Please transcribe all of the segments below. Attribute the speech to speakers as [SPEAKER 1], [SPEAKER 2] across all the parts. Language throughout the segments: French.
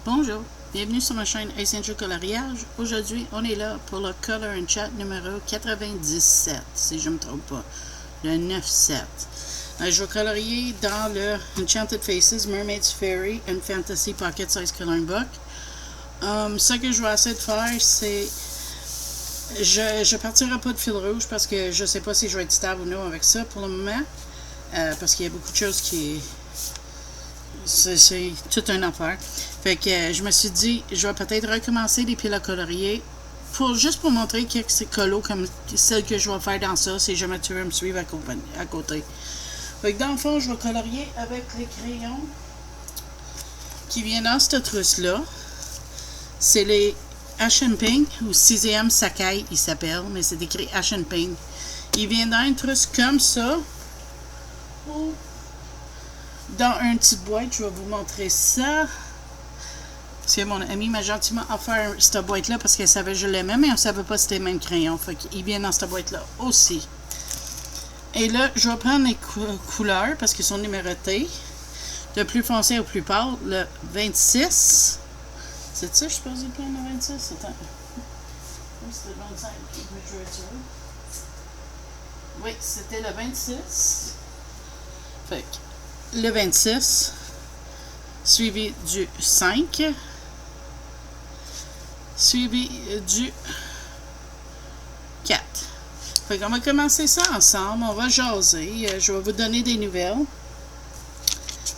[SPEAKER 1] Bonjour, bienvenue sur ma chaîne Essential Coloriage. Aujourd'hui, on est là pour le Color and Chat numéro 97, si je ne me trompe pas, le 9-7. Je vais colorier dans le Enchanted Faces, Mermaid's Fairy and Fantasy Pocket Size Coloring Book. Ce que je vais essayer de faire, c'est... Je ne partirai pas de fil rouge parce que je ne sais pas si je vais être stable ou non avec ça pour le moment. Parce qu'il y a beaucoup de choses qui... C'est toute une affaire. Fait que je me suis dit, je vais peut-être recommencer les piles à colorier juste pour montrer quelques colos comme celles que je vais faire dans ça si jamais tu veux me suivre à côté. Fait que dans le fond, je vais colorier avec les crayons qui viennent dans cette trousse-là. C'est les Ashen Pink ou 6e Sakai, il s'appelle, mais c'est écrit Ashen Pink. Il vient dans une trousse comme ça. Ou dans une petite boîte, je vais vous montrer ça. Parce que mon ami m'a gentiment offert cette boîte-là parce qu'elle savait que je l'aimais, mais on ne savait pas si c'était le même crayon. Fait qu'il vient dans cette boîte-là aussi. Et là, je vais prendre les couleurs parce qu'ils sont numérotées. Le plus foncé au plus pâle, le 26. C'est ça, je suis supposée prendre le 26? Attends. C'était le 25. Oui, c'était le 26. Fait que le 26, suivi du 5, suivi du 4. Fait qu'on va commencer ça ensemble, on va jaser, je vais vous donner des nouvelles.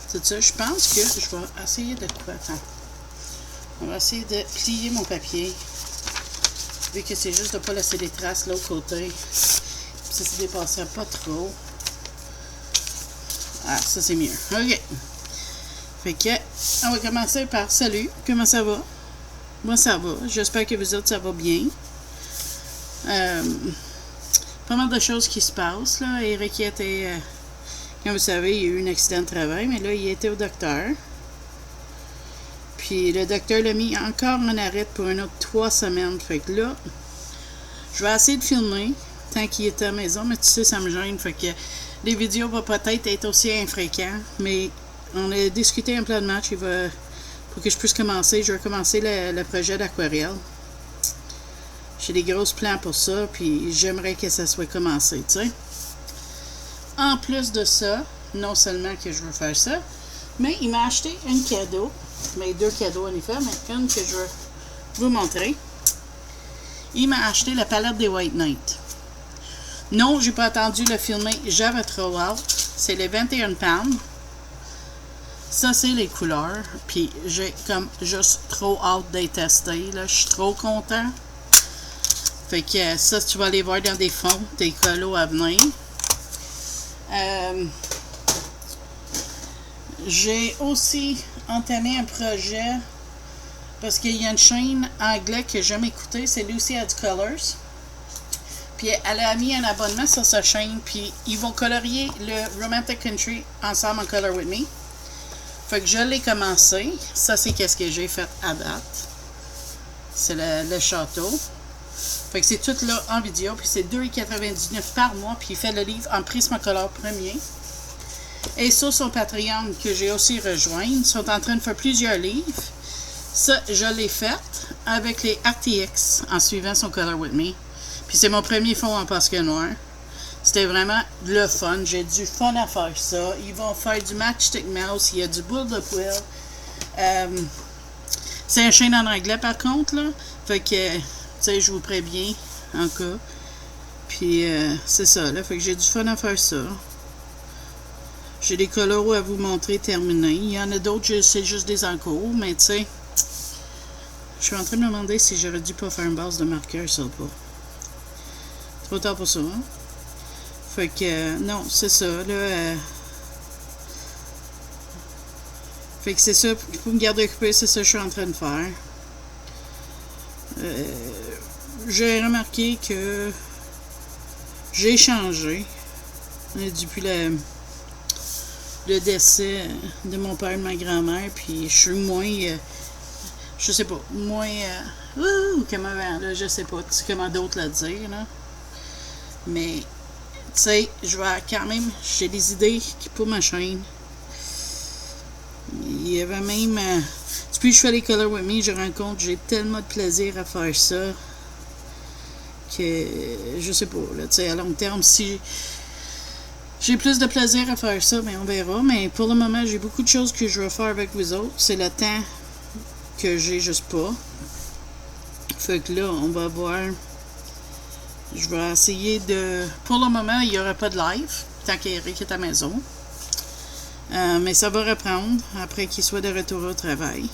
[SPEAKER 1] C'est ça, je pense que je vais essayer de quoi? Attends. On va essayer de plier mon papier, vu que c'est juste de ne pas laisser des traces de l'autre côté. Ça ne se dépassera pas trop. Ah, ça c'est mieux. OK. Fait que, on va commencer par salut. Comment ça va? Moi, ça va. J'espère que vous autres, ça va bien. Pas mal de choses qui se passent, là. Eric a été, comme vous savez, il y a eu un accident de travail, mais là, il a été au docteur. Puis, le docteur l'a mis encore en arrêt pour une autre 3 semaines. Fait que là, je vais essayer de filmer tant qu'il était à la maison, mais tu sais, ça me gêne. Fait que les vidéos vont peut-être être aussi infréquentes, mais on a discuté un plan de match. Pour que je puisse commencer, je vais commencer le projet d'aquarelle. J'ai des gros plans pour ça, puis j'aimerais que ça soit commencé, tu sais. En plus de ça, non seulement que je veux faire ça, mais il m'a acheté un cadeau, mais 2 cadeaux en effet, mais une que je veux vous montrer. Il m'a acheté la palette des White Knight. Non, j'ai pas attendu le filmer, j'avais trop hâte. C'est les 21 pounds. Ça, c'est les couleurs. Puis, j'ai comme juste trop hâte d'être testé. Là, je suis trop content. Fait que ça, tu vas aller voir dans des fonds, des colos à venir. J'ai aussi entamé un projet parce qu'il y a une chaîne anglaise que j'aime écouter, c'est Lucy Adds Colors. Puis elle a mis un abonnement sur sa chaîne, puis ils vont colorier le Romantic Country ensemble en Color With Me. Fait que je l'ai commencé. Ça, c'est qu'est-ce que j'ai fait à date. C'est le château. Fait que c'est tout là en vidéo, puis c'est 2,99 par mois, puis il fait le livre en Prismacolor premier. Et sur son Patreon, que j'ai aussi rejoint, ils sont en train de faire plusieurs livres. Ça, je l'ai fait avec les RTX en suivant son Color With Me. Puis c'est mon premier fond en Posca noir. C'était vraiment le fun. J'ai du fun à faire ça. Ils vont faire du Matchstick Mouse. Il y a du boule de poêle. C'est un chaîne en anglais par contre, là. Fait que, tu sais, je vous préviens en cas. Puis c'est ça, là. Fait que j'ai du fun à faire ça. J'ai des colos à vous montrer terminés. Il y en a d'autres, c'est juste des encours. Mais tu sais, je suis en train de me demander si j'aurais dû pas faire une base de marqueur, ça ou pas. Trop tard pour ça, hein? Fait que, non, c'est ça, là. Fait que c'est ça, pour me garder occupé, c'est ça que je suis en train de faire. J'ai remarqué que j'ai changé depuis le décès de mon père et de ma grand-mère, puis je suis moins, je sais pas, moins, comment, là, je sais pas, comment d'autres le dire, là. Mais, tu sais, je vais quand même, j'ai des idées pour ma chaîne. il y avait même... depuis que je fais les Color With Me, je rends compte que j'ai tellement de plaisir à faire ça que je sais pas, là, tu sais, à long terme, si j'ai plus de plaisir à faire ça, ben on verra. Mais pour le moment, j'ai beaucoup de choses que je veux faire avec vous autres. C'est le temps que j'ai juste pas. Fait que là, on va voir. Je vais essayer de... Pour le moment, il n'y aura pas de live, tant qu'Eric est à la maison. Mais ça va reprendre après qu'il soit de retour au travail.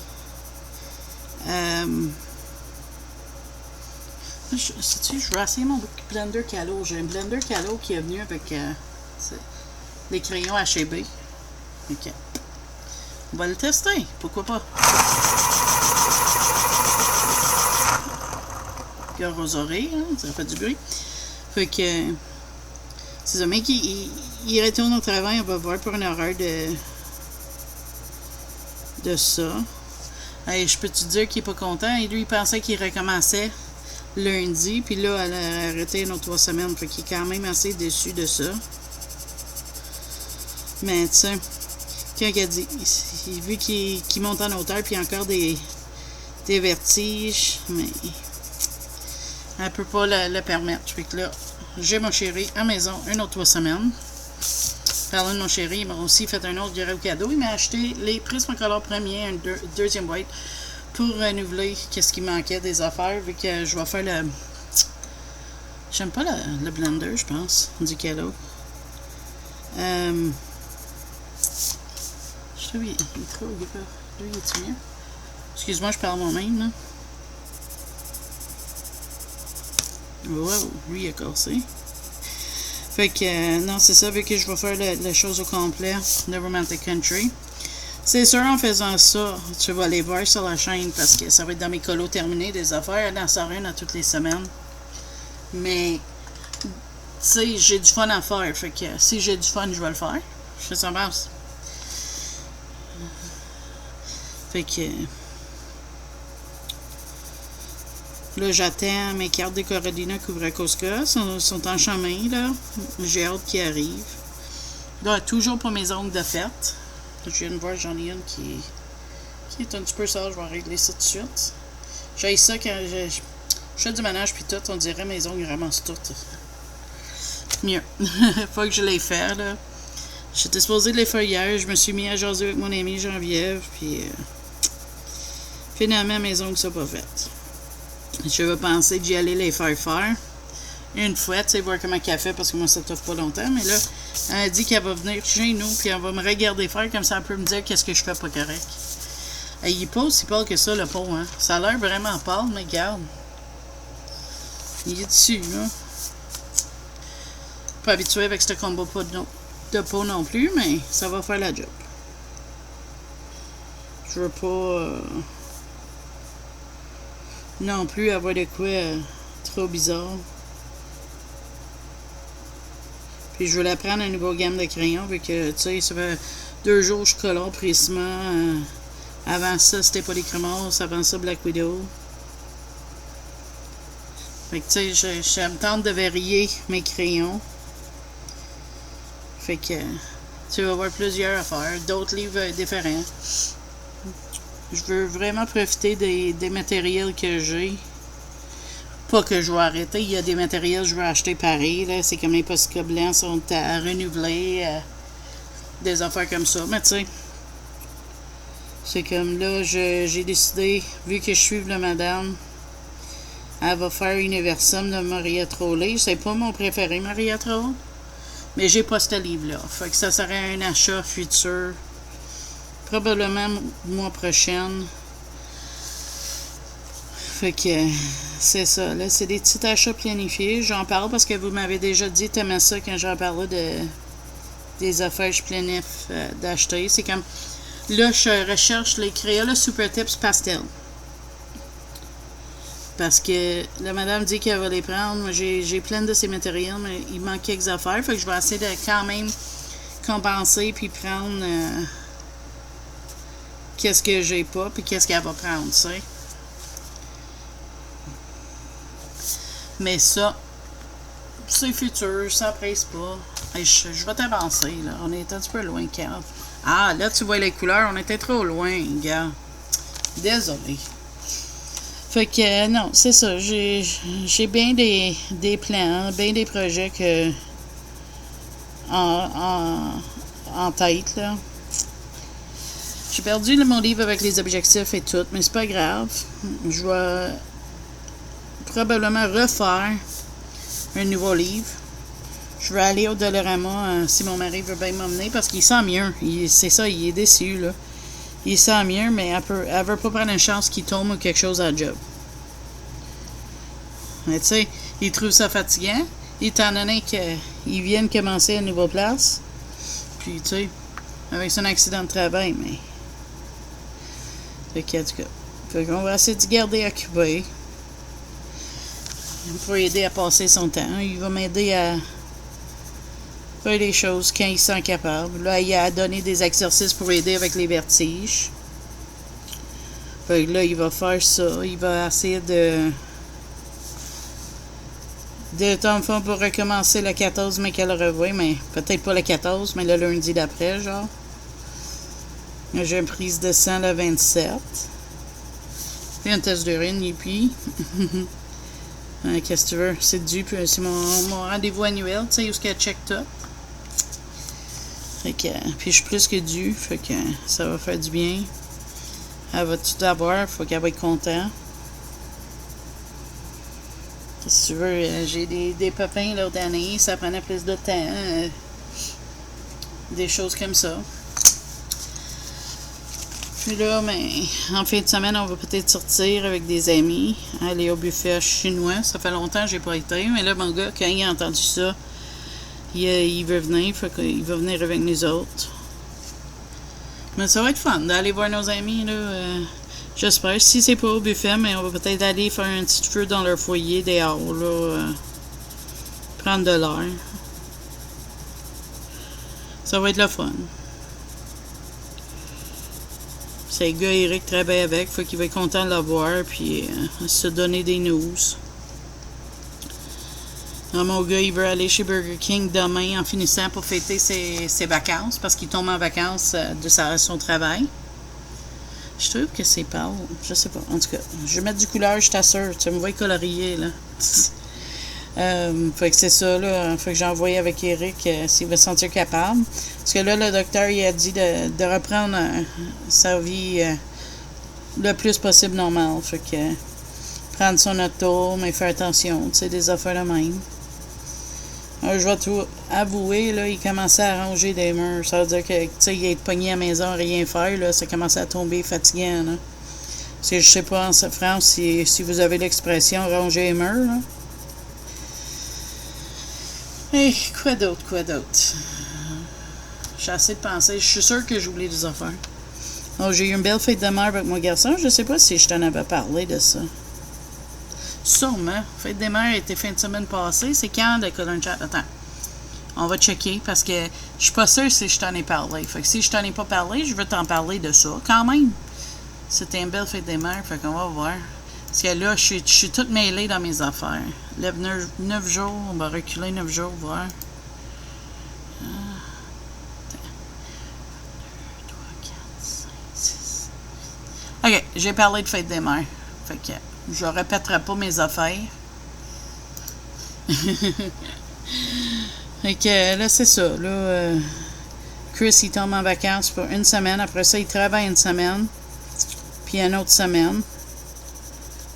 [SPEAKER 1] Sais-tu, je vais essayer mon blender Calo. J'ai un blender Calo qui est venu avec les crayons HB. Ok. On va le tester, pourquoi pas. Cœur aux oreilles, hein, ça fait du bruit. Fait que c'est ça, mec, il retourne au travail, on va voir pour une horreur de ça. Hey, je peux te dire qu'il est pas content. Et lui, il pensait qu'il recommençait lundi, puis là, elle a arrêté une autre 3 semaines. Fait qu'il est quand même assez déçu de ça. Mais tu sais, quand il a dit, vu qu'il monte en hauteur, puis il y a encore des vertiges, mais elle peut pas le permettre. Fait que là, j'ai mon chéri à la maison une autre 3 semaines. Parlant de mon chéri, il m'a aussi fait un autre gros cadeau. Il m'a acheté les Prismacolor premiers, une deuxième boîte, pour renouveler qu'est-ce qui manquait des affaires, vu que je vais faire le... J'aime pas le blender, je pense, du Calo. Je trouve il est trop... Lui, il est mieux. Excuse-moi, je parle moi-même, là. Wow, lui, il a cassé. Fait que, non, c'est ça, vu que je vais faire la chose au complet de Romantic Country. C'est sûr, en faisant ça, tu vas aller voir sur la chaîne parce que ça va être dans mes colos terminés des affaires. Elle en sort une à toutes les semaines. Mais, tu sais, j'ai du fun à faire. Fait que, si j'ai du fun, je vais le faire. Je fais ça passe. Fait que... Là, j'attends mes cartes de Corradina Couvre Cosca. Sont en chemin, là. J'ai hâte qu'ils arrivent. Là, toujours pour mes ongles de fête. Je viens de voir, j'en ai une qui est un petit peu sale. Je vais régler ça tout de suite. J'ai ça quand je fais du ménage puis tout. On dirait mes ongles ramassent tout. Mieux. Faut que je les fasse, là. J'étais supposée de les faire hier. Je me suis mis à jaser avec mon ami Geneviève. Puis, finalement, mes ongles sont pas faites. Je vais penser d'y aller les faire une fois, tu sais, voir comment elle fait, parce que moi, ça t'offre pas longtemps. Mais là, elle a dit qu'elle va venir chez nous, puis elle va me regarder faire, comme ça, elle peut me dire qu'est-ce que je fais pas correct. Et il est pas aussi pâle que ça, le pot, hein. Ça a l'air vraiment pâle, mais regarde. Il est dessus, là. Pas habitué avec ce combo de peau non plus, mais ça va faire la job. Je veux pas... non plus avoir de quoi trop bizarre. Puis je veux la prendre à une nouvelle gamme de crayons, vu que, tu sais, ça fait 2 jours que je colore Prisma. Avant ça, c'était Polychromos. Avant ça, Black Widow. Fait que, tu sais, je me tente de varier mes crayons. Fait que, tu vas avoir plusieurs affaires, d'autres livres différents. Je veux vraiment profiter des matériels que j'ai. Pas que je vais arrêter. Il y a des matériels que je veux acheter pareil. Là. C'est comme les Posca blancs sont à renouveler. Des affaires comme ça. Mais tu sais, c'est comme là, j'ai décidé, vu que je suis la madame, elle va faire Universum de Maria Trolley. C'est pas mon préféré, Maria Troll. Mais j'ai pas ce livre-là. Fait que ça serait un achat futur. Probablement le mois prochain. Fait que c'est ça. Là, c'est des petits achats planifiés. J'en parle parce que vous m'avez déjà dit t'aimais ça quand j'en parlais des affaires que je planifie d'acheter. C'est comme là, je recherche les Crayola Super Tips Pastel. Parce que la madame dit qu'elle va les prendre. Moi, j'ai plein de ces matériels, mais il manque quelques affaires. Fait que je vais essayer de quand même compenser puis prendre qu'est-ce que j'ai pas puis qu'est-ce qu'elle va prendre, tu sais. Mais ça, c'est futur, ça presse pas. Hey, je vais t'avancer, là. On est un petit peu loin, Carl. Ah, là, tu vois les couleurs. On était trop loin, gars. Désolé. Fait que, non, c'est ça. J'ai bien des plans, bien des projets que en tête, là. J'ai perdu mon livre avec les objectifs et tout, mais c'est pas grave. Je vais probablement refaire un nouveau livre. Je vais aller au Dollarama si mon mari veut bien m'emmener parce qu'il sent mieux. C'est ça, il est déçu, là. Il sent mieux, mais elle veut pas prendre une chance qu'il tombe ou quelque chose à la job. Mais tu sais, il trouve ça fatigant, étant donné qu'il vient de commencer à une nouvelle place. Puis, tu sais, avec son accident de travail, mais... Fait qu'en tout cas, fait qu'on va essayer de garder occupé pour aider à passer son temps. Il va m'aider à faire des choses quand il se sent capable. Là, il a donné des exercices pour aider avec les vertiges. Fait que là, il va faire ça. Il va essayer de temps fond pour recommencer le 14 mai qu'elle revoit, mais peut-être pas le 14, mais le lundi d'après, genre. J'ai une prise de sang le 27. Puis un test d'urine, et puis... qu'est-ce que tu veux? C'est dû, c'est mon rendez-vous annuel, tu sais, où est-ce qu'elle check tout. Fait que, puis je suis plus que dû, fait que ça va faire du bien. Elle va tout avoir, faut qu'elle va être contente. Si tu veux, j'ai des pépins l'autre année, ça prenait plus de temps. Des choses comme ça. Puis là, en fin de semaine, on va peut-être sortir avec des amis, aller au buffet chinois. Ça fait longtemps que j'ai pas été, mais là, mon gars, quand il a entendu ça, il veut venir, fait qu'il va venir avec nous autres. Mais ça va être fun d'aller voir nos amis, là. J'espère. Si c'est pas au buffet, mais on va peut-être aller faire un petit feu dans leur foyer dehors, là. Prendre de l'air. Ça va être le fun. C'est le gars Eric travaille avec, faut qu'il va être content de l'avoir, puis se donner des news. Alors, mon gars, il veut aller chez Burger King demain en finissant pour fêter ses vacances, parce qu'il tombe en vacances de son travail. Je trouve que c'est pâle. Je sais pas. En tout cas, je vais mettre du couleur, je t'assure. Tu me vois colorier, là. Fait que c'est ça, là. Fait que j'ai envoyé avec Eric s'il va se sentir capable. Parce que là, le docteur, il a dit de reprendre sa vie le plus possible normal. Fait que prendre son auto, mais faire attention, tu sais, des affaires de même. Alors, je vais tout avouer, là, il commençait à ranger des murs. Ça veut dire que, tu sais, il est pogné à la maison, rien faire, là, ça commençait à tomber fatigant, là. Parce que je sais pas en France si vous avez l'expression ranger les murs, là. Et quoi d'autre? J'ai assez de penser. Je suis sûre que j'oublie des affaires. Oh, j'ai eu une belle fête de mère avec mon garçon. Je sais pas si je t'en avais parlé de ça. Sûrement. Fête des mères était fin de semaine passée. C'est quand de Colin Chat? Attends. On va checker parce que je suis pas sûre si je t'en ai parlé. Fait que si je t'en ai pas parlé, je veux t'en parler de ça quand même. C'était une belle fête des mères. Fait qu'on va voir. Parce que là, je suis toute mêlée dans mes affaires. Là, 9 jours, on va reculer 9 jours, voir. 1, 2, 3, 4, 5, 6. OK, j'ai parlé de fête des mères. Fait que je répéterai pas mes affaires. Fait que là, c'est ça. Là, Chris, il tombe en vacances pour une semaine. Après ça, il travaille une semaine. Puis une autre semaine.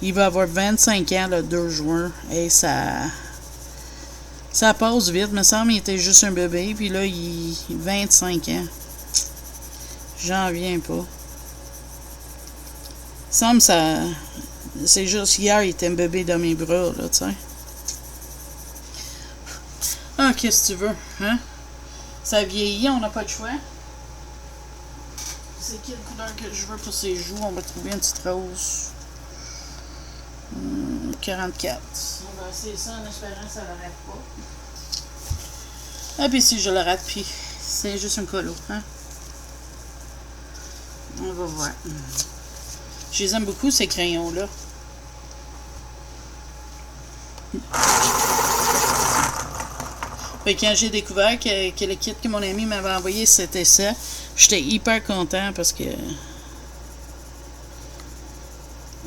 [SPEAKER 1] Il va avoir 25 ans le 2 juin. Et ça passe vite. Il me semble qu'il était juste un bébé. Puis là, il a 25 ans. J'en viens pas. Il semble ça. C'est juste hier, il était un bébé dans mes bras, là, tu sais. Ah, qu'est-ce que tu veux, hein? Ça vieillit, on n'a pas de choix. C'est quelle couleur que je veux pour ses joues? On va trouver une petite rose. 44. On va essayer ça en espérant que ça ne le rate pas. Ah, puis si je le rate, puis c'est juste un colo, hein? On va voir. Je les aime beaucoup, ces crayons-là. Fait que quand j'ai découvert que le kit que mon ami m'avait envoyé, c'était ça, j'étais hyper content parce que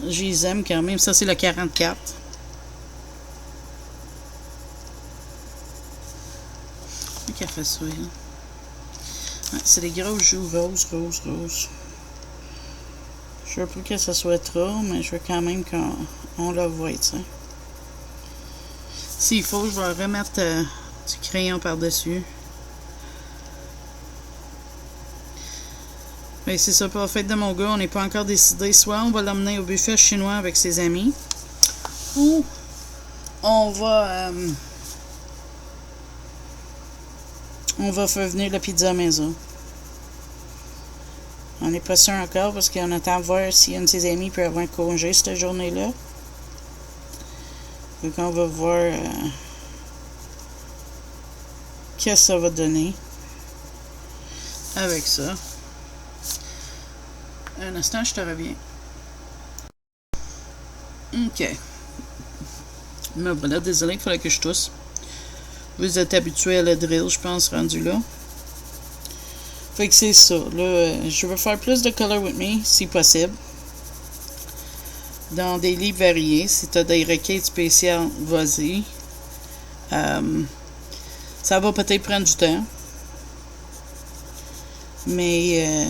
[SPEAKER 1] je les aime quand même. Ça, c'est le 44. Qu'elle fait ça, hein? Ouais, c'est des grosses joues roses. Je veux plus que ça soit trop, mais je veux quand même qu'on le voie, tu sais. S'il faut, je vais remettre du crayon par-dessus. Mais c'est ça, pour la fête de mon gars, on n'est pas encore décidé. Soit on va l'emmener au buffet chinois avec ses amis, ou on va faire venir la pizza à la maison. On n'est pas sûr encore parce qu'on attend de voir si un de ses amis peut avoir un congé cette journée-là. Donc on va voir qu'est-ce que ça va donner avec ça. Un instant, je te reviens. Ok. Me voilà, désolé, il fallait que je tousse. Vous êtes habitué à la drill, je pense, rendu là. Fait que c'est ça. Là, je veux faire plus de Color With Me, si possible. Dans des livres variés. Si tu as des requêtes spéciales, vas-y. Ça va peut-être prendre du temps. Mais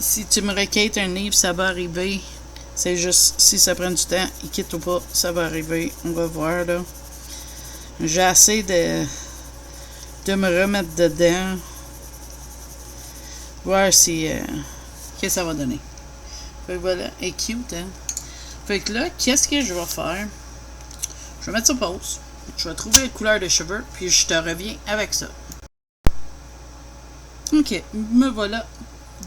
[SPEAKER 1] si tu me requêtes un livre, ça va arriver. C'est juste, si ça prend du temps, quitte ou pas, ça va arriver. On va voir, là. J'ai assez de me remettre dedans. Voir si qu'est-ce que ça va donner. Fait que voilà, elle est cute, hein. Fait que là, qu'est-ce que je vais faire? Je vais mettre sur pause. Je vais trouver la couleur de cheveux, puis je te reviens avec ça. Ok, me voilà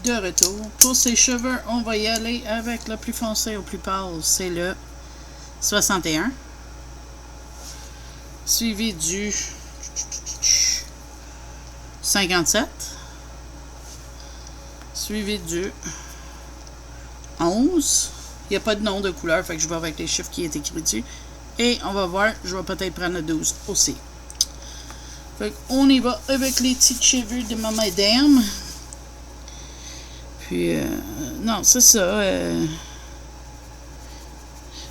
[SPEAKER 1] de retour. Pour ces cheveux, on va y aller avec le plus foncé au plus pâle. C'est le 61. Suivi du 57. Suivi du 11. Il n'y a pas de nom de couleur, fait que je vais avec les chiffres qui est écrit dessus. Et on va voir, je vais peut-être prendre le 12 aussi. Fait qu'on y va avec les petites cheveux de ma madame. Puis, non, c'est ça.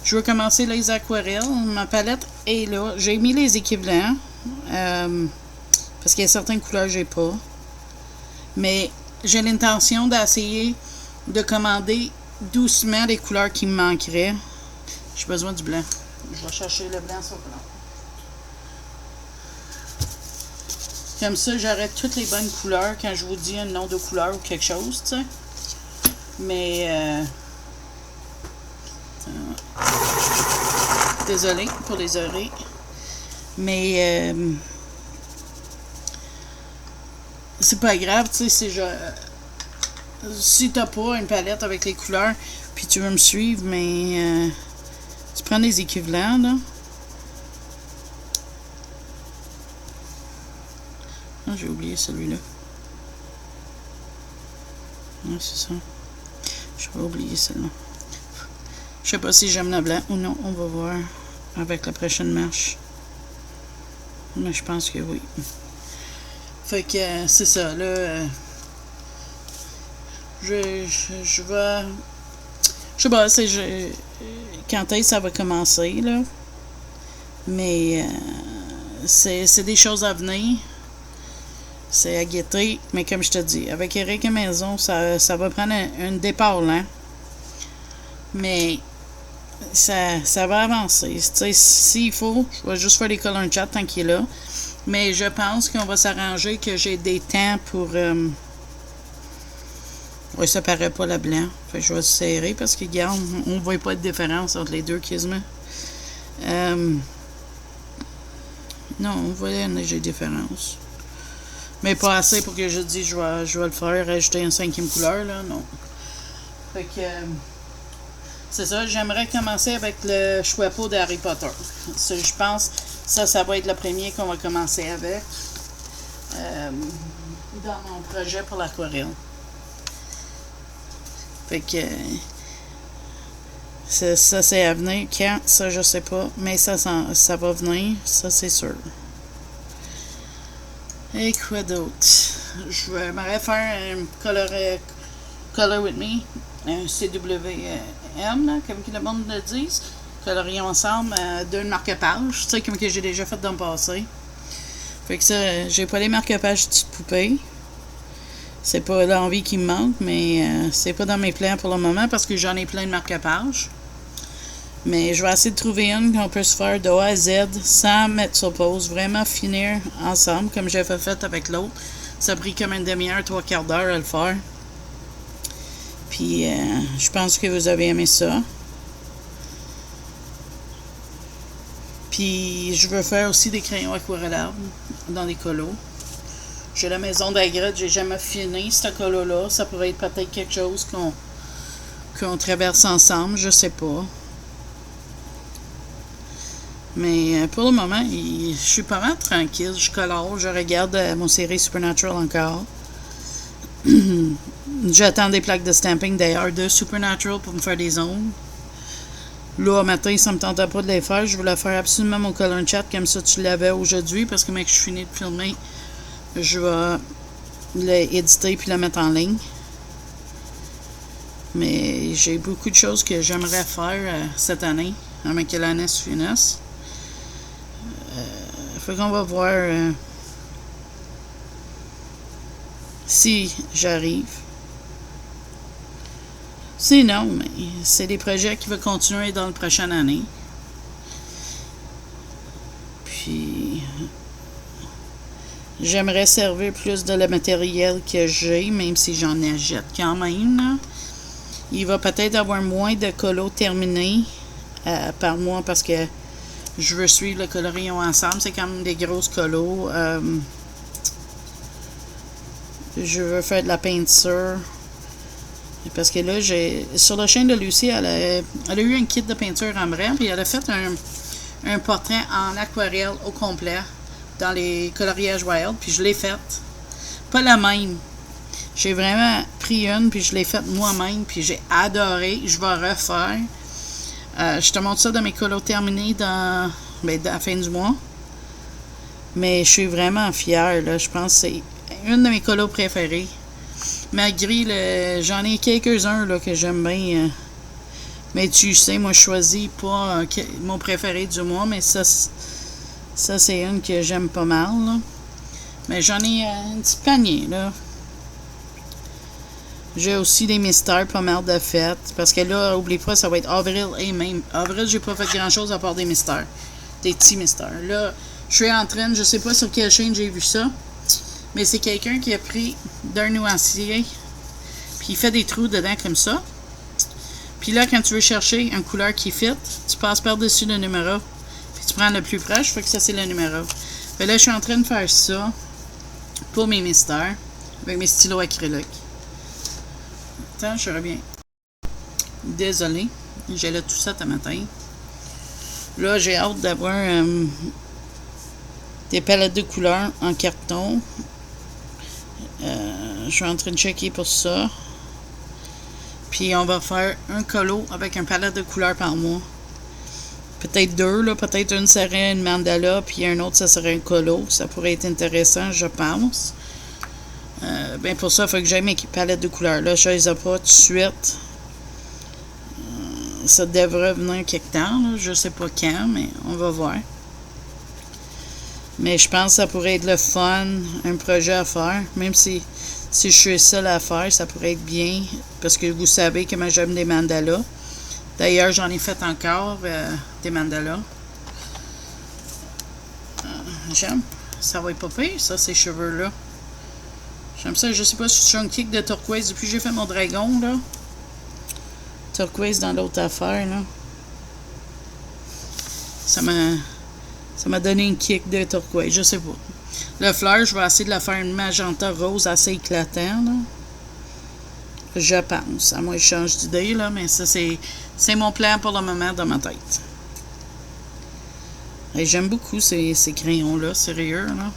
[SPEAKER 1] Je vais commencer les aquarelles. Ma palette est là. J'ai mis les équivalents. Parce qu'il y a certaines couleurs que j'ai pas. Mais j'ai l'intention d'essayer de commander doucement les couleurs qui me manqueraient. J'ai besoin du blanc. Je vais chercher le blanc sur le blanc. Comme ça, j'aurai toutes les bonnes couleurs quand je vous dis un nom de couleur ou quelque chose, tu sais. Mais, désolé pour les oreilles. Mais, c'est pas grave, tu sais, si t'as pas une palette avec les couleurs, puis tu veux me suivre, mais, tu prends des équivalents, là. Ah, j'ai oublié celui-là. Ouais, c'est ça. Je vais oublier celle-là. Je sais pas si j'aime le blanc ou non. On va voir avec la prochaine marche. Mais je pense que oui. Fait que c'est ça. Là, je vais... Je sais pas, quand est-ce que ça va commencer, là. Mais c'est des choses à venir. C'est à guetter, mais comme je te dis, avec Eric à maison, ça va prendre un départ lent. Mais ça va avancer. Tu sais, s'il faut, je vais juste faire les color chat tant qu'il est là. Mais je pense qu'on va s'arranger que j'ai des temps pour... Oui, ça paraît pas le blanc. Fait que je vais se serrer parce que, regarde, on ne voit pas de différence entre les deux quasiment. Non, on voit une légère différence. Mais pas assez pour que je dise je vais le faire, rajouter une 5e couleur, là, non. Fait que, c'est ça, j'aimerais commencer avec le choix peau d'Harry Potter. Ça, je pense, ça va être le premier qu'on va commencer avec. Dans mon projet pour l'aquarelle. Fait que, ça c'est à venir. Quand, ça je sais pas, mais ça va venir, ça c'est sûr. Et quoi d'autre? Je m'aimerais faire un Color With Me, un CWM, là, comme que le monde le dise. Colorier ensemble, d'un marque-page, tu sais, comme que j'ai déjà fait dans le passé. Fait que ça, j'ai pas les marque-pages de petites poupées. C'est pas l'envie qui me manque, mais c'est pas dans mes plans pour le moment parce que j'en ai plein de marque-pages. Mais je vais essayer de trouver une qu'on peut se faire de A à Z sans mettre sur pause. Vraiment finir ensemble, comme j'avais fait avec l'autre. Ça a pris comme une demi-heure, 3/4 d'heure à le faire. Puis, je pense que vous avez aimé ça. Puis, je veux faire aussi des crayons aquarellables dans des colos. J'ai la maison d'Agrette, j'ai jamais fini ce colo-là. Ça pourrait être peut-être quelque chose qu'on traverse ensemble, je sais pas. Mais pour le moment, je suis pas mal tranquille. Je colore, je regarde mon série Supernatural encore. J'attends des plaques de stamping d'ailleurs de Supernatural pour me faire des ongles. Là, matin, ça me tentait pas de les faire. Je voulais faire absolument mon color chat comme ça tu l'avais aujourd'hui parce que mec, je suis fini de filmer. Je vais l'éditer puis le mettre en ligne. Mais j'ai beaucoup de choses que j'aimerais faire cette année, avant que l'année se finisse. Fait qu'on va voir si j'arrive. Sinon, mais c'est des projets qui vont continuer dans la prochaine année. Puis, j'aimerais servir plus de le matériel que j'ai, même si j'en achète quand même. Là. Il va peut-être avoir moins de colos terminés par mois parce que je veux suivre le colorion ensemble. C'est quand même des grosses colos. Je veux faire de la peinture. Parce que là, sur la chaîne de Lucie, elle a eu un kit de peinture en blanc, puis elle a fait un portrait en aquarelle au complet dans les coloriages Wild, puis je l'ai faite. Pas la même. J'ai vraiment pris une, puis je l'ai faite moi-même, puis j'ai adoré. Je vais refaire. Je te montre ça dans mes colos terminés dans la fin du mois. Mais je suis vraiment fière. Là. Je pense que c'est une de mes colos préférées. Malgré j'en ai quelques-uns là, que j'aime bien. Mais tu sais, moi je choisis pas mon préféré du mois, mais ça c'est une que j'aime pas mal. Là. Mais j'en ai un petit panier là. J'ai aussi des mystères pas mal de fêtes. Parce que là, oublie pas, ça va être avril et même. Avril, j'ai pas fait grand chose à part des mystères. Des petits mystères. Là, je suis en train, je sais pas sur quelle chaîne j'ai vu ça. Mais c'est quelqu'un qui a pris d'un nuancier. Puis il fait des trous dedans comme ça. Puis là, quand tu veux chercher une couleur qui fit, tu passes par-dessus le numéro. Puis tu prends le plus proche, fait que ça c'est le numéro. Fait là, je suis en train de faire ça pour mes mystères. Avec mes stylos acryliques. Attends, je reviens. Désolé, j'ai là tout ça ce matin. Là, j'ai hâte d'avoir des palettes de couleurs en carton. Je suis en train de checker pour ça. Puis on va faire un colo avec un palette de couleurs par mois. Peut-être deux, là. Peut-être une serait une mandala, puis un autre, ça serait un colo. Ça pourrait être intéressant, je pense. Pour ça, il faut que j'aille mes palettes de couleurs. Là, je les ai pas tout de suite. Ça devrait venir quelque temps. Là. Je sais pas quand, mais on va voir. Mais je pense que ça pourrait être le fun, un projet à faire. Même si je suis seule à faire, ça pourrait être bien. Parce que vous savez comment j'aime des mandalas. D'ailleurs, j'en ai fait encore des mandalas. J'aime. Ça va être pas pire, ça, ces cheveux-là. J'aime ça. Je sais pas si je suis un kick de turquoise depuis que j'ai fait mon dragon, là. Turquoise dans l'autre affaire, là. Ça m'a donné une kick de turquoise, je sais pas. Le fleur, je vais essayer de la faire une magenta rose assez éclatant, là. Je pense. À moins que je change d'idée, là, mais ça, c'est mon plan pour le moment dans ma tête. Et j'aime beaucoup ces crayons-là, sérieux, là.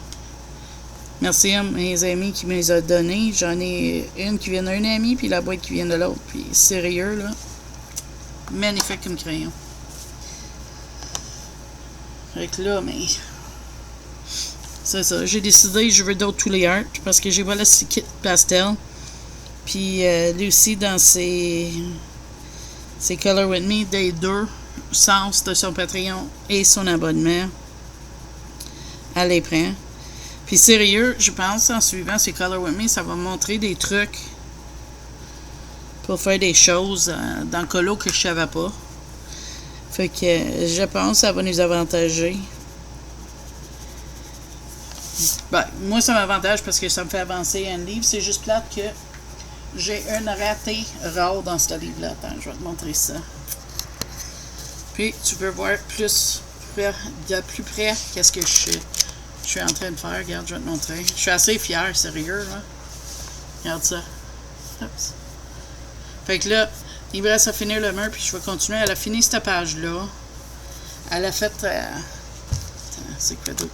[SPEAKER 1] Merci à mes amis qui me les ont donnés. J'en ai une qui vient d'un ami, puis la boîte qui vient de l'autre. Puis sérieux, là. Magnifique comme crayon. Fait que là, mais c'est ça. J'ai décidé que je veux d'autres tous les arts parce que j'ai voilà ce kit pastel. Puis Lucie, dans ses Color With Me, des deux sens de son Patreon et son abonnement, elle les prend. Puis sérieux, je pense, en suivant ces Color With Me, ça va me montrer des trucs pour faire des choses dans le colo que je savais pas. Fait que je pense que ça va nous avantager. Ben, moi, ça m'avantage parce que ça me fait avancer un livre. C'est juste plate que j'ai une ratée rare dans ce livre-là. Attends, je vais te montrer ça. Puis, tu peux voir de plus près qu'est-ce que je suis en train de faire. Regarde, je vais te montrer. Je suis assez fier, sérieux. Là. Regarde ça. Oups. Fait que là, il me reste à finir le mur, puis je vais continuer. Elle a fini cette page-là. Elle a fait... c'est quoi d'autre?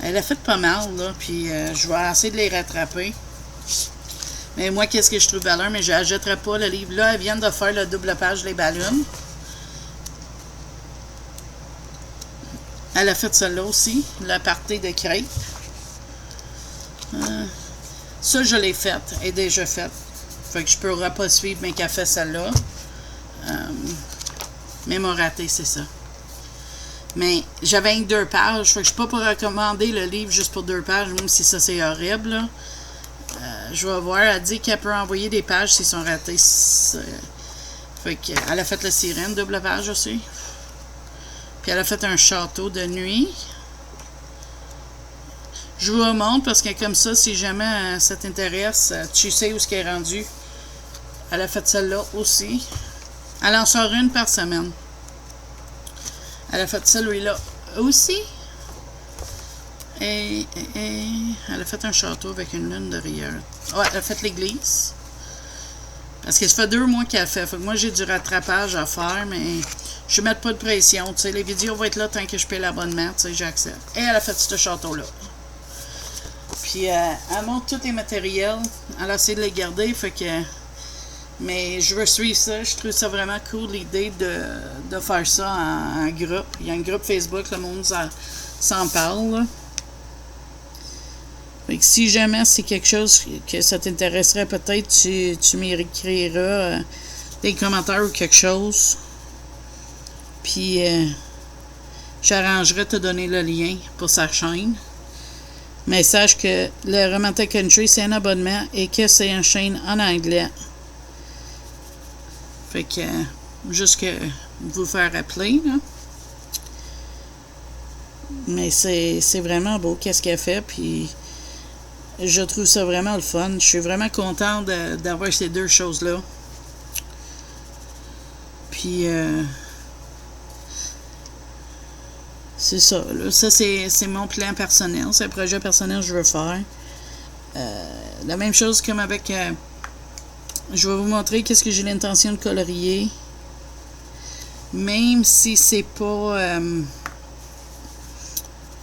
[SPEAKER 1] Elle a fait pas mal, là, puis je vais essayer de les rattraper. Mais moi, qu'est-ce que je trouve valeur? Mais je ne jetterai pas le livre. Là, elle vient de faire le double page des ballons. Elle a fait celle-là aussi, la partie de crêpes. Ça, je l'ai faite, elle est déjà faite. Fait que je ne pourrai pas suivre, mais qu'elle fait celle-là. Mais mon raté, c'est ça. Mais j'avais 2 pages, fait que je ne peux pas recommander le livre juste pour 2 pages, même si ça c'est horrible. Là. Je vais voir, elle dit qu'elle peut envoyer des pages s'ils sont ratés. Fait qu'elle a fait la sirène, double page aussi. Puis elle a fait un château de nuit. Je vous remonte parce que comme ça, si jamais ça t'intéresse, tu sais où ce qu'elle est rendu. Elle a fait celle-là aussi. Elle en sort une par semaine. Elle a fait celui-là aussi. Et elle a fait un château avec une lune de rigueur. Ouais, elle a fait l'église. Parce que ça fait 2 mois qu'elle a fait. Fait que moi, j'ai du rattrapage à faire, mais je ne mets pas de pression. Tu sais, les vidéos vont être là tant que je paye l'abonnement. Tu sais, j'accepte. Et elle a fait ce château-là. Puis, elle montre tous les matériels. Elle a essayé de les garder. Fait que... Mais je veux suivre ça. Je trouve ça vraiment cool, l'idée de faire ça en groupe. Il y a un groupe Facebook, le monde s'en parle. Là. Fait que si jamais c'est quelque chose que ça t'intéresserait, peut-être tu m'écriras des commentaires ou quelque chose. Puis j'arrangerai de te donner le lien pour sa chaîne. Mais sache que le Romantic Country, c'est un abonnement et que c'est une chaîne en anglais. Fait que, juste que vous faire rappeler, là. Mais c'est vraiment beau, qu'est-ce qu'elle fait, puis je trouve ça vraiment le fun. Je suis vraiment contente d'avoir ces 2 choses-là. Puis, c'est ça, là. Ça, c'est mon plan personnel. C'est un projet personnel que je veux faire. La même chose comme avec... je vais vous montrer qu'est-ce que j'ai l'intention de colorier. Même si c'est pas un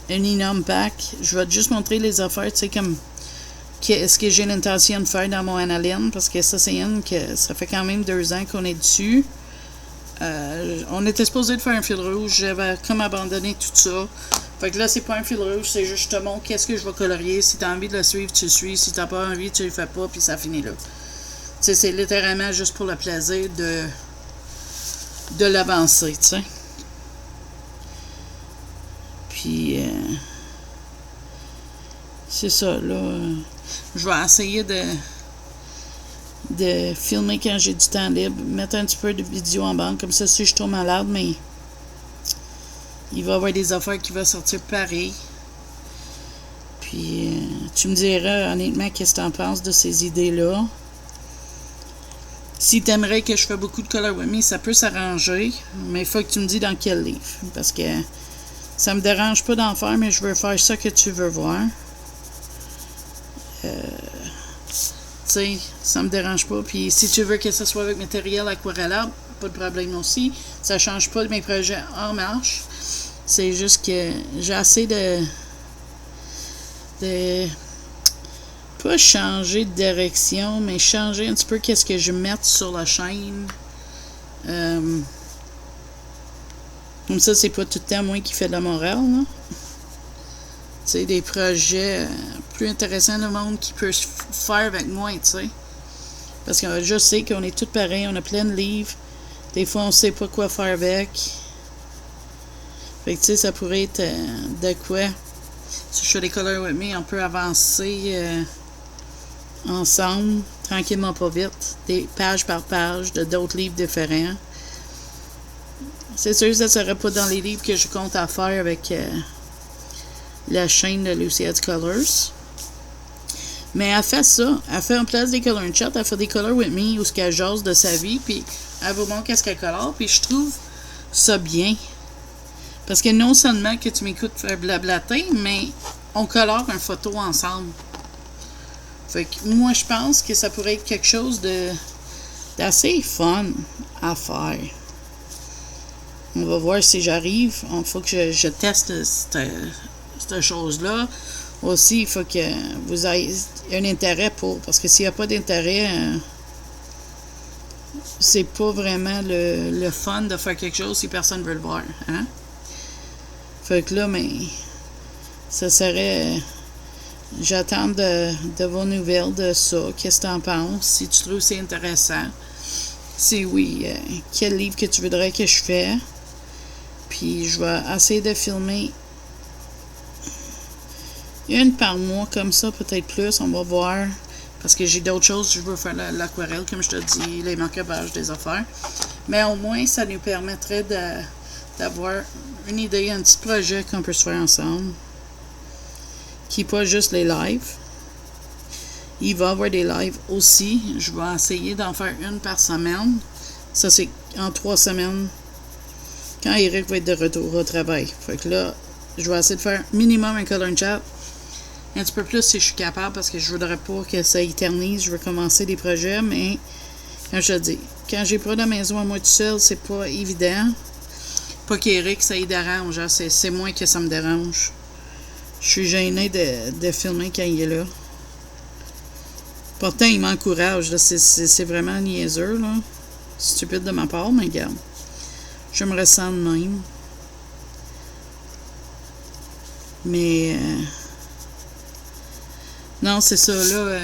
[SPEAKER 1] énorme pack, je vais juste montrer les affaires, tu sais, comme qu'est-ce que j'ai l'intention de faire dans mon analine, parce que ça, c'est une que ça fait quand même 2 ans qu'on est dessus. On était supposé de faire un fil rouge, j'avais comme abandonné tout ça. Fait que là, c'est pas un fil rouge, c'est juste je te montre qu'est-ce que je vais colorier. Si t'as envie de le suivre, tu le suis. Si t'as pas envie, tu le fais pas, puis ça finit là. C'est littéralement juste pour le plaisir de l'avancer, tu sais. Puis, c'est ça, là. Je vais essayer de filmer quand j'ai du temps libre, mettre un petit peu de vidéo en banque, comme ça, si je tombe malade, mais il va y avoir des affaires qui vont sortir pareil. Puis, tu me diras, honnêtement, qu'est-ce que tu en penses de ces idées-là. Si tu aimerais que je fasse beaucoup de Color With Me, ça peut s'arranger, mais il faut que tu me dises dans quel livre. Parce que ça me dérange pas d'en faire, mais je veux faire ça que tu veux voir. Tu sais, ça me dérange pas. Puis si tu veux que ce soit avec matériel aquarellable, pas de problème aussi. Ça change pas de mes projets en marche. C'est juste que j'ai assez de pas changer de direction, mais changer un petit peu qu'est-ce que je mette sur la chaîne. Comme ça, c'est pas tout le temps moi qui fais de la morale, là. sais, des projets plus intéressants le monde qui peut faire avec moi, tu sais. Parce que je sais qu'on est tous pareils, on a plein de livres. Des fois, on sait pas quoi faire avec. Fait que, tu sais, ça pourrait être de quoi. Si je fais des Color With Me, on peut avancer ensemble, tranquillement, pas vite, des pages par page de d'autres livres différents. C'est sûr que ça ne serait pas dans les livres que je compte à faire avec la chaîne de Lucy Adds Colors. Mais elle fait ça. Elle fait en place des color chat, elle fait des Color With Me où ce qu'elle jase de sa vie, puis elle vous montre qu'est-ce qu'elle colore, puis je trouve ça bien. Parce que non seulement que tu m'écoutes faire blablater, mais on colore une photo ensemble. Fait que moi, je pense que ça pourrait être quelque chose d'assez fun à faire. On va voir si j'arrive. Il faut que je teste cette chose-là. Aussi, il faut que vous ayez un intérêt pour. Parce que s'il n'y a pas d'intérêt, c'est pas vraiment le fun de faire quelque chose si personne ne veut le voir. Hein? Fait que là, mais ça serait. J'attends de vos nouvelles de ça. Qu'est-ce que tu en penses? Si tu trouves que c'est intéressant. Si oui, quel livre que tu voudrais que je fasse. Puis je vais essayer de filmer une par mois comme ça, peut-être plus. On va voir. Parce que j'ai d'autres choses. Je veux faire l'aquarelle, comme je te dis, les marque-pages des affaires. Mais au moins, ça nous permettrait d'avoir une idée, un petit projet qu'on peut se faire ensemble. Qui n'est pas juste les lives. Il va y avoir des lives aussi. Je vais essayer d'en faire une par semaine. Ça, c'est en 3 semaines. Quand Eric va être de retour au travail. Fait que là, je vais essayer de faire minimum un color chat. Un petit peu plus si je suis capable parce que je voudrais pas que ça éternise. Je veux commencer des projets, mais comme je te dis, quand j'ai pas de maison à moi tout seul, c'est pas évident. Pas qu'Eric, ça y dérange. Hein, c'est moi que ça me dérange. Je suis gênée de filmer quand il est là. Pourtant, il m'encourage. C'est vraiment niaiseux. Là. Stupide de ma part, mais regarde. Je me ressens de même. Mais... non, c'est ça, là.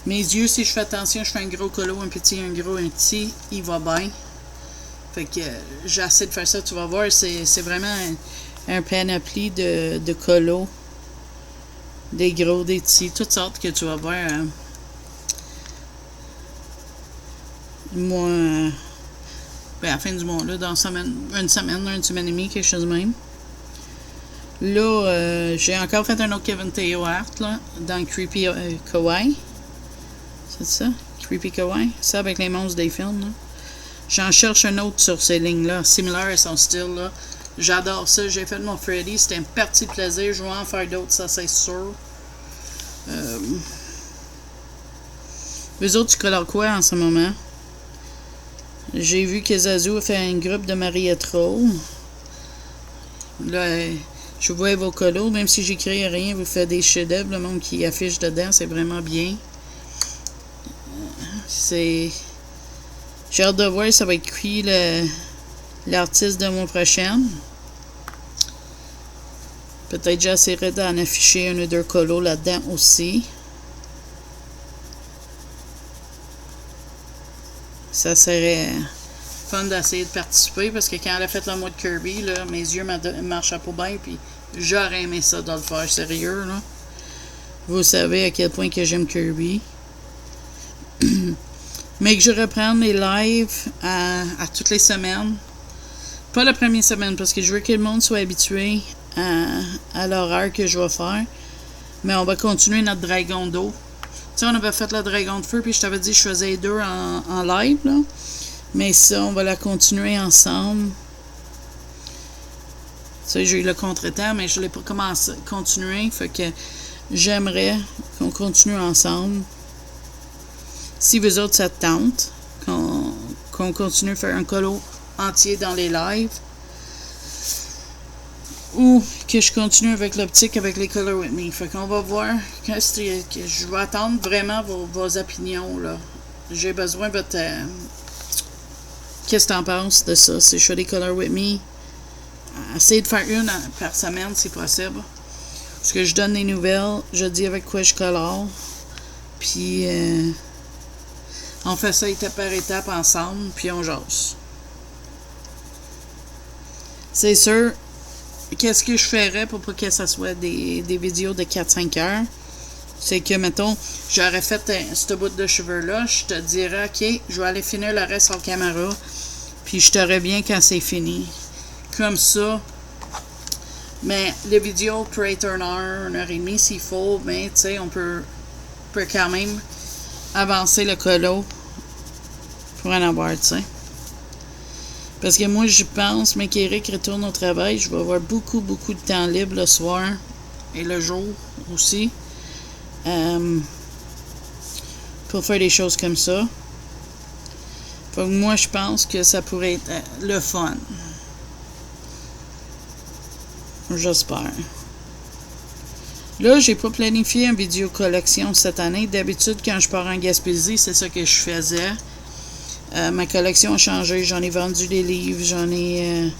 [SPEAKER 1] Mes yeux, si je fais attention, je fais un gros colo, un petit, un gros, un petit, il va bien. Fait que j'essaie de faire ça, tu vas voir, c'est vraiment un panoplie de colos. Des gros, des petits, toutes sortes que tu vas voir. Moi, à la fin du mois, là, dans une semaine et demie, quelque chose de même. Là, j'ai encore fait un autre Kevin Théo art, là, dans Creepy Kawaii. C'est ça? Creepy Kawaii? Ça, avec les monstres des films, là. J'en cherche un autre sur ces lignes-là, similaire à son style, là. J'adore ça. J'ai fait mon Freddy. C'était un parti de plaisir. Je vais en faire d'autres, ça, c'est sûr. Eux autres, tu colores quoi en ce moment? J'ai vu que Zazu a fait un groupe de Mariette Roll. Là, je vois vos colos. Même si j'écris rien, vous faites des chefs-d'œuvre. Le monde qui affiche dedans, c'est vraiment bien. J'ai hâte de voir, ça va être qui l'artiste de mon prochain. Peut-être j'essaierai d'en afficher un ou deux colos là-dedans aussi. Ça serait fun d'essayer de participer parce que quand elle a fait le mois de Kirby, là, mes yeux marchaient pas bien puis j'aurais aimé ça de le faire sérieux. Là. Vous savez à quel point que j'aime Kirby. Mais que je reprenne les lives à toutes les semaines. Pas la première semaine parce que je veux que le monde soit habitué à l'horaire que je vais faire. Mais on va continuer notre dragon d'eau. Tu sais, on avait fait le dragon de feu, puis je t'avais dit que je faisais les deux en live, là. Mais ça, on va la continuer ensemble. Tu sais, j'ai eu le contretemps, mais je ne l'ai pas continué. Fait que j'aimerais qu'on continue ensemble. Si vous autres, ça te tente, qu'on continue à faire un colo entier dans les lives. Ou que je continue avec l'optique, avec les Color With Me. Fait qu'on va voir. Je vais attendre vraiment vos opinions, là. J'ai besoin de votre... qu'est-ce que t'en penses de ça? Si je fais des Color With Me essayer de faire une par semaine si possible. Parce que je donne des nouvelles, je dis avec quoi je colore. Puis on fait ça étape par étape ensemble, puis on jase. C'est sûr, qu'est-ce que je ferais pour pas que ça soit des vidéos de 4-5 heures? C'est que, mettons, j'aurais fait ce bout de cheveux-là, je te dirais, OK, je vais aller finir le reste en caméra, puis je te reviens quand c'est fini. Comme ça. Mais les vidéos peut être 1 heure et demie s'il faut, mais tu sais, on peut quand même avancer le colo pour en avoir, tu sais. Parce que moi, je pense, mais qu'Éric retourne au travail, je vais avoir beaucoup de temps libre le soir et le jour aussi pour faire des choses comme ça. Fait que moi, je pense que ça pourrait être le fun. J'espère. Là, j'ai pas planifié une vidéo collection cette année. D'habitude, quand je pars en Gaspésie, c'est ça que je faisais. Ma collection a changé. J'en ai vendu des livres. J'en ai...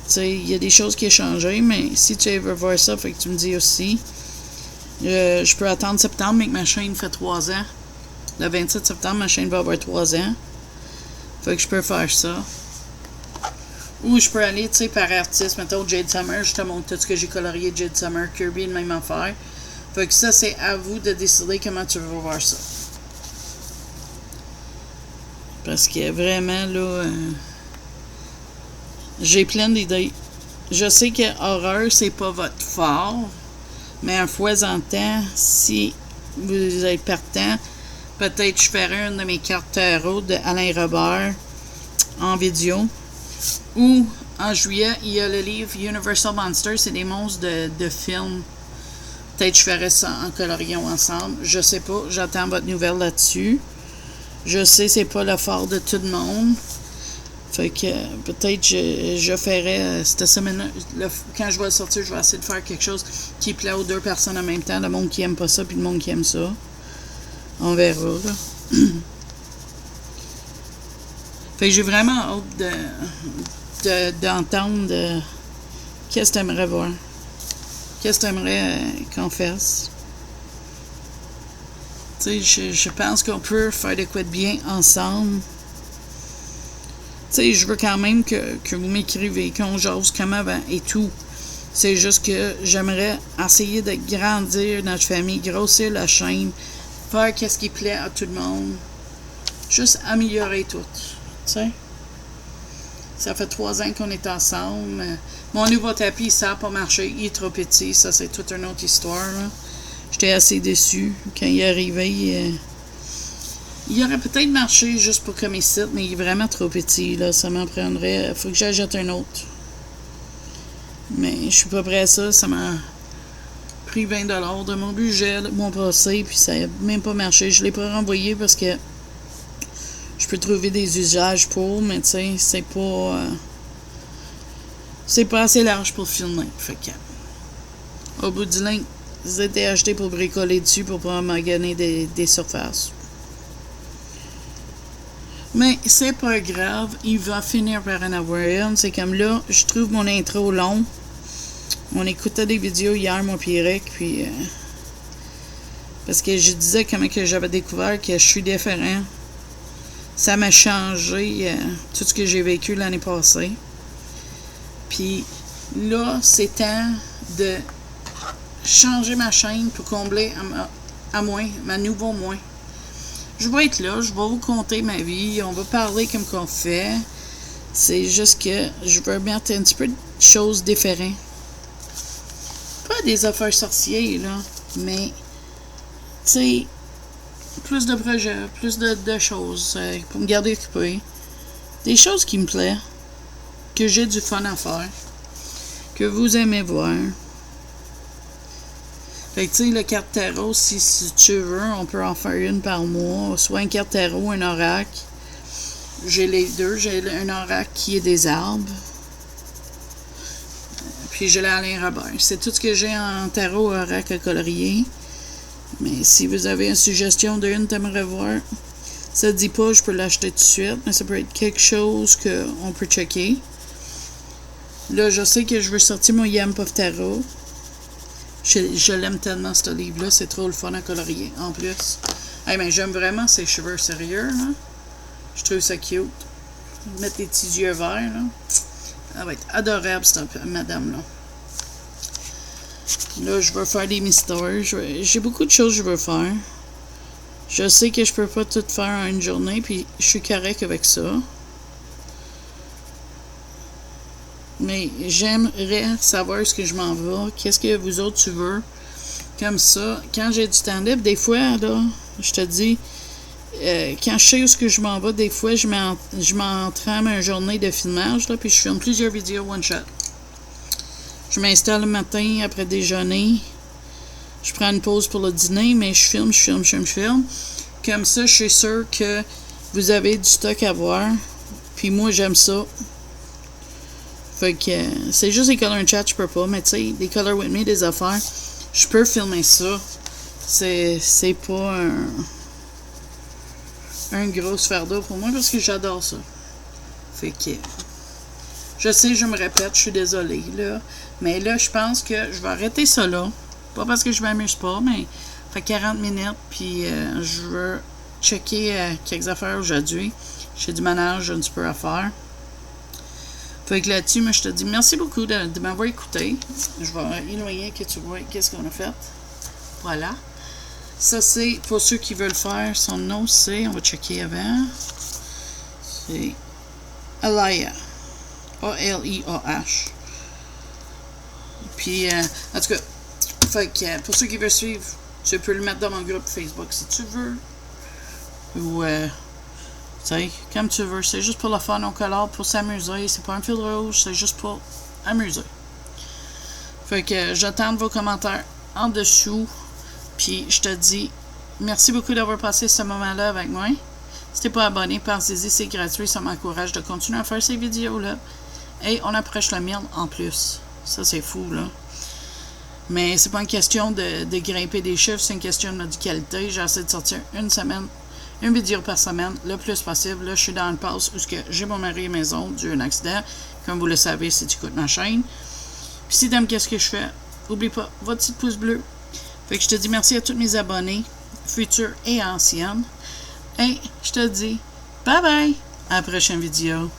[SPEAKER 1] tu sais, il y a des choses qui ont changé, mais si tu veux voir ça, fait que tu me dis aussi. Je peux attendre septembre, mais que ma chaîne fait 3 ans. Le 27 septembre, ma chaîne va avoir 3 ans. Fait que je peux faire ça. Ou je peux aller, tu sais, par artiste. Mettons, Jade Summer, je te montre tout ce que j'ai colorié de Jade Summer. Kirby, de même affaire. Fait que ça, c'est à vous de décider comment tu veux voir ça. Parce que vraiment, là, j'ai plein d'idées. Je sais que horreur, c'est pas votre fort. Mais un fois en temps, si vous êtes partant, peut-être je ferai une de mes cartes tarot de Alain Robert en vidéo. Ou, en juillet, il y a le livre Universal Monsters, c'est des monstres de films. Peut-être je ferai ça en coloriant ensemble. Je sais pas, j'attends votre nouvelle là-dessus. Je sais, c'est pas le fort de tout le monde. Fait que peut-être je ferai cette semaine, quand je vais le sortir, je vais essayer de faire quelque chose qui plaît aux 2 personnes en même temps. Le monde qui aime pas ça, puis le monde qui aime ça. On verra, là. Fait que j'ai vraiment hâte d'entendre qu'est-ce que tu aimerais voir. Qu'est-ce que tu aimerais qu'on fasse. Tu sais, je pense qu'on peut faire de quoi de bien ensemble. Tu sais, je veux quand même que vous m'écrivez, qu'on jase comment et tout. C'est juste que j'aimerais essayer de grandir notre famille, grossir la chaîne, faire qu'est-ce qui plaît à tout le monde. Juste améliorer tout. Tu sais? Ça fait 3 ans qu'on est ensemble. Mon nouveau tapis, ça n'a pas marché. Il est trop petit. Ça, c'est toute une autre histoire. J'étais assez déçue quand il est arrivé. Il aurait peut-être marché juste pour comme ici, mais il est vraiment trop petit. Là. Ça m'en prendrait. Faut que j'achète un autre. Mais je suis pas prêt à ça. Ça m'a pris 20$ de mon budget le mois passé. Puis ça n'a même pas marché. Je l'ai pas renvoyé parce que je peux trouver des usages pour, mais tu sais, c'est pas assez large pour filmer. Fait que, au bout du ligne, c'était acheté pour bricoler dessus pour pouvoir maganer des surfaces. Mais c'est pas grave, il va finir par en avoir une. C'est comme là, je trouve mon intro long. On écoutait des vidéos hier, moi et Eric, puis parce que je disais comment que j'avais découvert que je suis différent. Ça m'a changé tout ce que j'ai vécu l'année passée. Puis là, c'est temps de changer ma chaîne pour combler à moi, ma nouveau moi. Je vais être là, je vais vous conter ma vie, on va parler comme qu'on fait. C'est juste que je veux mettre un petit peu de choses différentes. Pas des affaires sorcières, là, mais, tu sais, plus de projets, plus de choses pour me garder occupé. Des choses qui me plaisent, que j'ai du fun à faire, que vous aimez voir. Fait que tu sais, le carte tarot, si tu veux, on peut en faire une par mois. Soit une carte tarot, un oracle. J'ai les deux. J'ai un oracle qui est des arbres. Puis j'ai l'Alain Robert. C'est tout ce que j'ai en tarot, oracle à colorier. Mais si vous avez une suggestion d'une, t'aimerais voir. Ça dit pas, je peux l'acheter tout de suite. Mais ça peut être quelque chose qu'on peut checker. Là, je sais que je veux sortir mon Yam Puff Taro. Je l'aime tellement, ce livre-là. C'est trop le fun à colorier, en plus. Hey, mais j'aime vraiment ses cheveux, sérieux, là. Je trouve ça cute. Mettre des petits yeux verts, là. Elle va être adorable, cette madame-là. Là, je veux faire des mystères. J'ai beaucoup de choses que je veux faire. Je sais que je peux pas tout faire en une journée, puis je suis correct avec ça. Mais j'aimerais savoir ce que je m'en vais. Qu'est-ce que vous autres, tu veux? Comme ça, quand j'ai du temps libre, des fois, là, je te dis, quand je sais où ce que je m'en vais, des fois, je m'entrame une journée de filmage, là, puis je filme plusieurs vidéos one-shot. Je m'installe le matin après déjeuner. Je prends une pause pour le dîner, mais je filme. Comme ça, je suis sûre que vous avez du stock à voir. Puis moi, j'aime ça. Fait que c'est juste les color and chat, je peux pas. Mais tu sais, des color with me, des affaires, je peux filmer ça. C'est pas un gros fardeau pour moi parce que j'adore ça. Fait que je sais, je me répète, je suis désolée, là. Mais là, je pense que je vais arrêter ça là. Pas parce que je m'amuse pas, mais ça fait 40 minutes, puis je veux checker quelques affaires aujourd'hui. J'ai du ménage un petit peu à faire. Fait que là-dessus, moi, je te dis merci beaucoup de m'avoir écouté. Je vais éloigner que tu vois qu'est-ce qu'on a fait. Voilà. Ça, c'est pour ceux qui veulent faire. Son nom, c'est, on va checker avant. C'est Alaya. A-L-I-A-H. Puis, en tout cas, fait que pour ceux qui veulent suivre, tu peux le mettre dans mon groupe Facebook si tu veux. Ou, tu sais, comme tu veux. C'est juste pour le fun, on colore pour s'amuser. C'est pas un fil rouge, c'est juste pour amuser. Fait que j'attends vos commentaires en dessous. Puis, je te dis merci beaucoup d'avoir passé ce moment-là avec moi. Si t'es pas abonné, pensez-y, c'est gratuit. Ça m'encourage de continuer à faire ces vidéos-là. Et on approche le 1000 en plus. Ça, c'est fou, là. Mais c'est pas une question de grimper des chiffres, c'est une question de médicalité. J'essaie de sortir une vidéo par semaine, le plus possible. Là, je suis dans le pass où j'ai mon mari et maison dû à un accident. Comme vous le savez, si tu écoutes ma chaîne. Puis si t'aimes qu'est-ce que je fais, n'oublie pas votre petit pouce bleu. Fait que je te dis merci à tous mes abonnés, futurs et anciennes. Et je te dis bye bye à la prochaine vidéo.